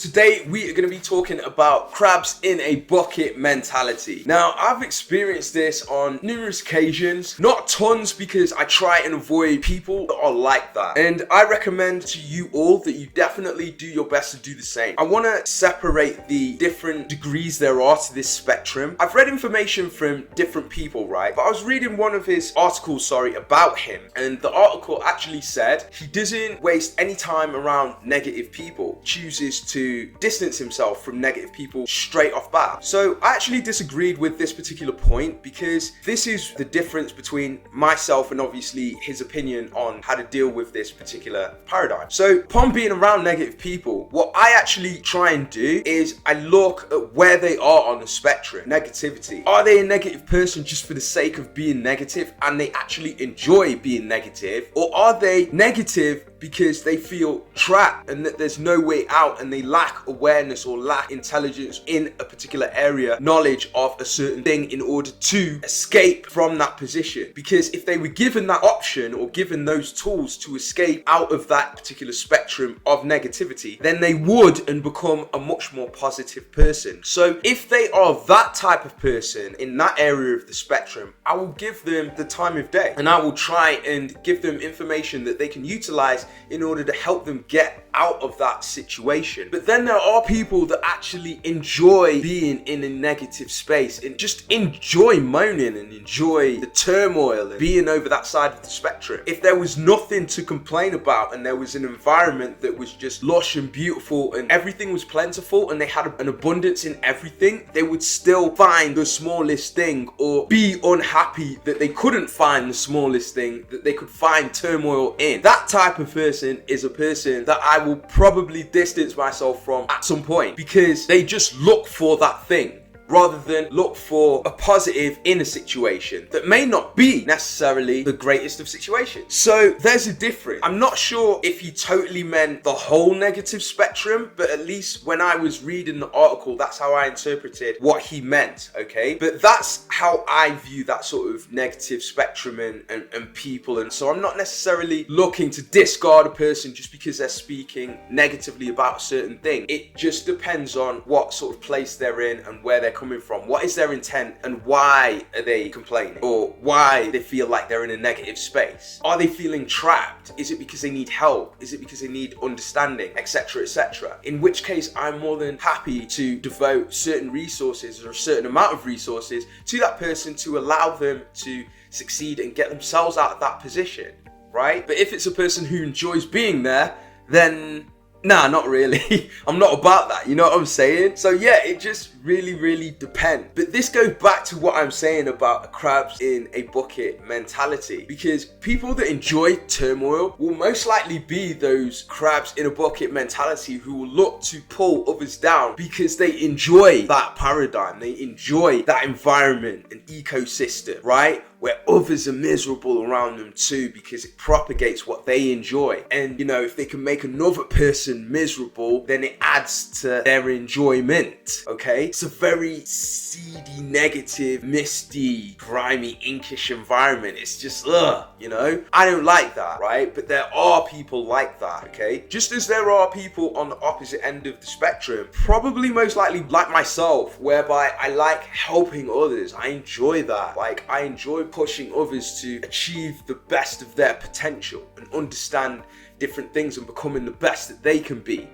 Today we are going to be talking about crabs in a bucket mentality. Now, I've experienced this on numerous occasions, not tons because I try and avoid people that are like that. And I recommend to you all that you definitely do your best to do the same. I want to separate the different degrees there are to this spectrum. I've read information from different people, right? But I was reading one of his articles, about him. And the article actually said he doesn't waste any time around negative people, chooses to distance himself from negative people straight off bat. So I actually disagreed with this particular point because this is the difference between myself and obviously his opinion on how to deal with this particular paradigm. So upon being around negative people, what I actually try and do is I look at where they are on the spectrum. Negativity. Are they a negative person just for the sake of being negative and they actually enjoy being negative? Or are they negative because they feel trapped and that there's no way out and they lack awareness or lack intelligence in a particular area, knowledge of a certain thing in order to escape from that position? Because if they were given that option or given those tools to escape out of that particular spectrum of negativity, then they would and become a much more positive person. So if they are that type of person in that area of the spectrum, I will give them the time of day and I will try and give them information that they can utilize in order to help them get out of that situation. But then there are people that actually enjoy being in a negative space and just enjoy moaning and enjoy the turmoil and being over that side of the spectrum. If there was nothing to complain about and there was an environment that was just lush and beautiful and everything was plentiful and they had an abundance in everything, they would still find the smallest thing or be unhappy that they couldn't find the smallest thing that they could find turmoil in. That type of person is a person that I will probably distance myself from at some point because they just look for that thing rather than look for a positive in a situation that may not be necessarily the greatest of situations. So there's a difference. I'm not sure if he totally meant the whole negative spectrum, but at least when I was reading the article, that's how I interpreted what he meant, okay? But that's how I view that sort of negative spectrum and people. And so I'm not necessarily looking to discard a person just because they're speaking negatively about a certain thing. It just depends on what sort of place they're in and where they're coming from. What is their intent and why are they complaining? Or why they feel like they're in a negative space? Are they feeling trapped? Is it because they need help? Is it because they need understanding, etc., etc.? In which case, I'm more than happy to devote certain resources or a certain amount of resources to that person to allow them to succeed and get themselves out of that position, right? But if it's a person who enjoys being there, then nah, not really. I'm not about that, you know what I'm saying? So yeah, it just really depends. But this goes back to what I'm saying about a crabs in a bucket mentality, because people that enjoy turmoil will most likely be those crabs in a bucket mentality who will look to pull others down because they enjoy that paradigm, they enjoy that environment and ecosystem, right? Where others are miserable around them too because it propagates what they enjoy. And you know, if they can make another person miserable, then it adds to their enjoyment, okay? It's a very seedy, negative, misty, grimy, inkish environment. It's just, you know? I don't like that, right? But there are people like that, okay? Just as there are people on the opposite end of the spectrum, probably most likely like myself, whereby I like helping others. I enjoy that. Like, I enjoy pushing others to achieve the best of their potential and understand different things and becoming the best that they can be.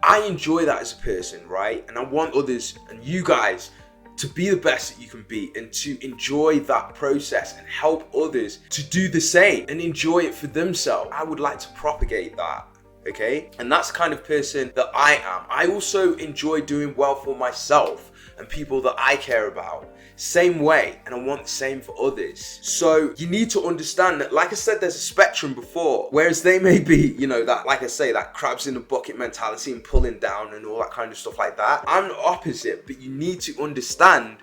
I enjoy that as a person, right? And I want others and you guys to be the best that you can be and to enjoy that process and help others to do the same and enjoy it for themselves. I would like to propagate that. Okay? And that's the kind of person that I am. I also enjoy doing well for myself and people that I care about. Same way, and I want the same for others. So you need to understand that, like I said, there's a spectrum before, whereas they may be, you know, that, like I say, that crabs in the bucket mentality and pulling down and all that kind of stuff like that. I'm the opposite, but you need to understand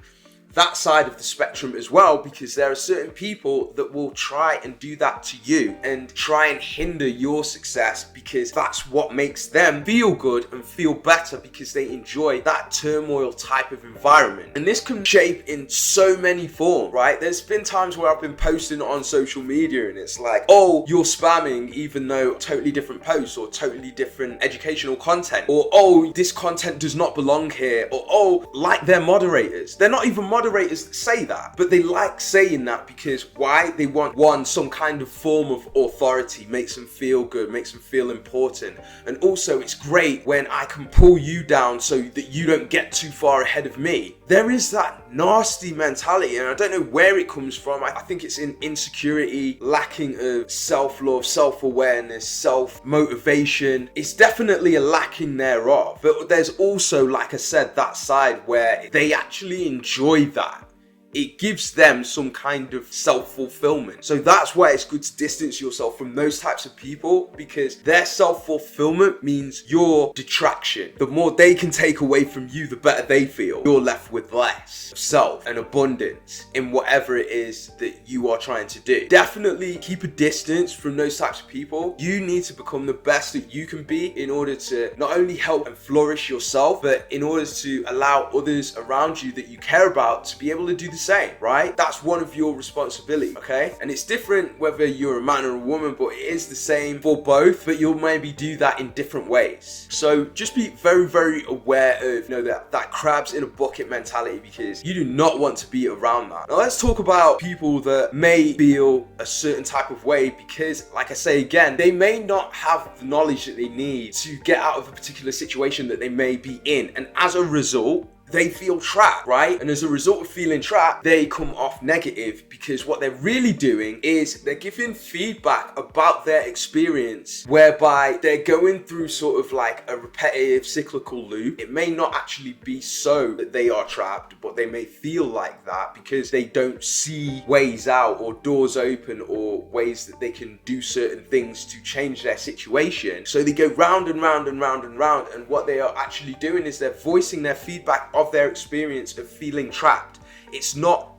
that side of the spectrum as well, because there are certain people that will try and do that to you and try and hinder your success, because that's what makes them feel good and feel better, because they enjoy that turmoil type of environment. And this can shape in so many forms, right? There's been times where I've been posting on social media and it's like, oh, you're spamming, even though totally different posts or totally different educational content, or oh, this content does not belong here, or oh, like they're moderators. They're not even moderators that say that, but they like saying that because why? They want, one, some kind of form of authority, makes them feel good, makes them feel important. And also it's great when I can pull you down so that you don't get too far ahead of me. There is that nasty mentality, and I don't know where it comes from. I think it's in insecurity, lacking of self-love, self-awareness, self-motivation. It's definitely a lacking thereof. But there's also, like I said, that side where they actually enjoy that. It gives them some kind of self-fulfillment. So that's why it's good to distance yourself from those types of people, because their self-fulfillment means your detraction. The more they can take away from you, the better they feel. You're left with less self and abundance in whatever it is that you are trying to do. Definitely keep a distance from those types of people. You need to become the best that you can be in order to not only help and flourish yourself, but in order to allow others around you that you care about to be able to do the same, right? That's one of your responsibilities, okay? And it's different whether you're a man or a woman, but it is the same for both, but you'll maybe do that in different ways. So just be very, very aware of, that crabs in a bucket mentality, because you do not want to be around that. Now let's talk about people that may feel a certain type of way, because like I say again, they may not have the knowledge that they need to get out of a particular situation that they may be in. And as a result, they feel trapped, right? And as a result of feeling trapped, they come off negative, because what they're really doing is they're giving feedback about their experience, whereby they're going through sort of like a repetitive cyclical loop. It may not actually be so that they are trapped, but they may feel like that because they don't see ways out or doors open or ways that they can do certain things to change their situation. So they go round and round and round and round, and what they are actually doing is they're voicing their feedback of their experience of feeling trapped. It's not,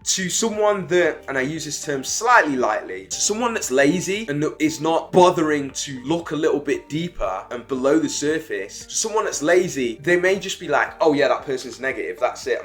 to someone that, and I use this term slightly lightly, to someone that's lazy and that is not bothering to look a little bit deeper and below the surface, to someone that's lazy, they may just be like, oh yeah, that person's negative, that's it,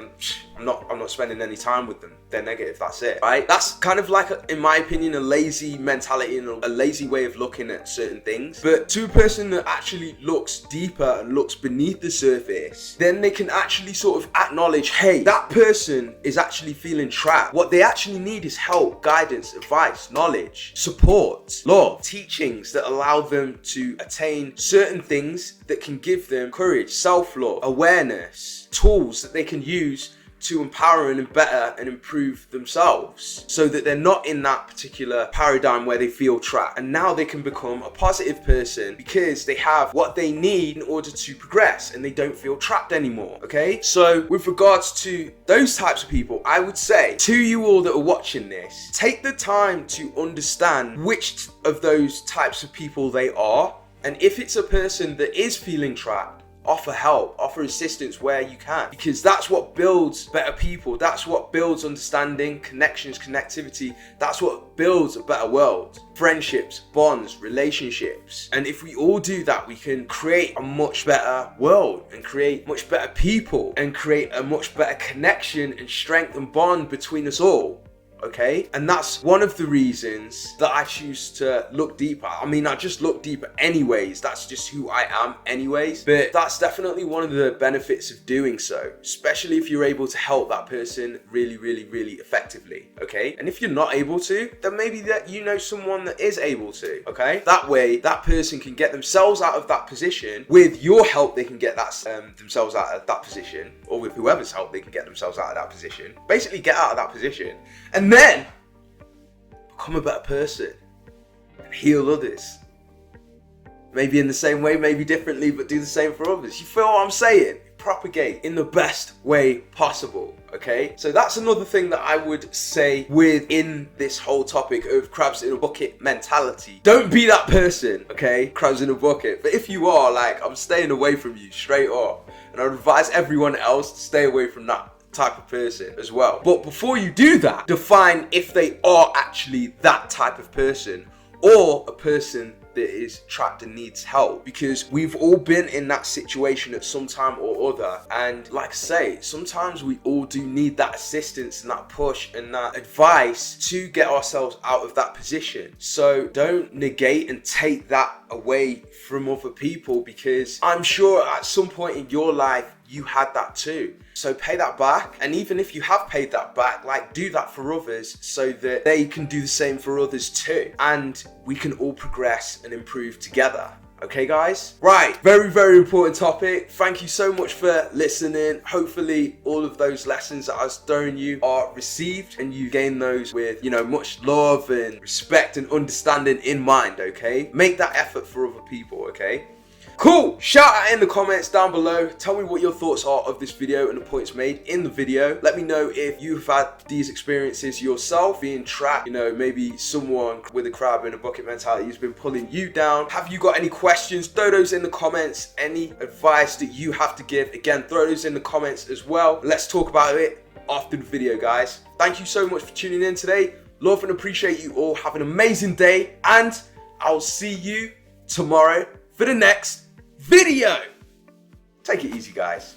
I'm not spending any time with them, they're negative, that's it, right? That's kind of like, in my opinion, a lazy mentality and a lazy way of looking at certain things. But to a person that actually looks deeper and looks beneath the surface, then they can actually sort of acknowledge, hey, that person is actually feeling trapped. What they actually need is help, guidance, advice, knowledge, support, love, teachings that allow them to attain certain things that can give them courage, self-love, awareness, tools that they can use to empower and better and improve themselves, so that they're not in that particular paradigm where they feel trapped. And now they can become a positive person because they have what they need in order to progress, and they don't feel trapped anymore, okay? So with regards to those types of people, I would say to you all that are watching this, take the time to understand which of those types of people they are. And if it's a person that is feeling trapped, offer help, offer assistance where you can, because that's what builds better people. That's what builds understanding, connections, connectivity. That's what builds a better world. Friendships, bonds, relationships. And if we all do that, we can create a much better world and create much better people and create a much better connection and strength and bond between us all. Okay, and that's one of the reasons that I choose to look deeper. I mean, I just look deeper anyways. That's just who I am anyways. But that's definitely one of the benefits of doing so, especially if you're able to help that person really, really, really effectively. Okay, and if you're not able to, then maybe that you know someone that is able to. Okay, that way that person can get themselves out of that position. With your help, they can get that themselves out of that position, or with whoever's help, they can get themselves out of that position. Basically, get out of that position. And then become a better person and heal others. Maybe in the same way, maybe differently, but do the same for others. You feel what I'm saying? Propagate in the best way possible, okay? So that's another thing that I would say within this whole topic of crabs in a bucket mentality. Don't be that person, okay? Crabs in a bucket. But if you are, like, I'm staying away from you straight off. And I would advise everyone else to stay away from that type of person as well. But before you do that, define if they are actually that type of person or a person that is trapped and needs help, because we've all been in that situation at some time or other. And like I say, sometimes we all do need that assistance and that push and that advice to get ourselves out of that position. So don't negate and take that away from other people, because I'm sure at some point in your life you had that too. So pay that back. And even if you have paid that back, like, do that for others so that they can do the same for others too. And we can all progress and improve together. Okay, guys? Right, very, very important topic. Thank you so much for listening. Hopefully all of those lessons that I was throwing you are received and you gain those with, much love and respect and understanding in mind, okay? Make that effort for other people, okay? Cool. Shout out in the comments down below. Tell me what your thoughts are of this video and the points made in the video. Let me know if you've had these experiences yourself, being trapped, maybe someone with a crab in a bucket mentality has been pulling you down. Have you got any questions? Throw those in the comments. Any advice that you have to give, again, throw those in the comments as well. Let's talk about it after the video, guys. Thank you so much for tuning in today. Love and appreciate you all. Have an amazing day, and I'll see you tomorrow for the next video. Take it easy, guys.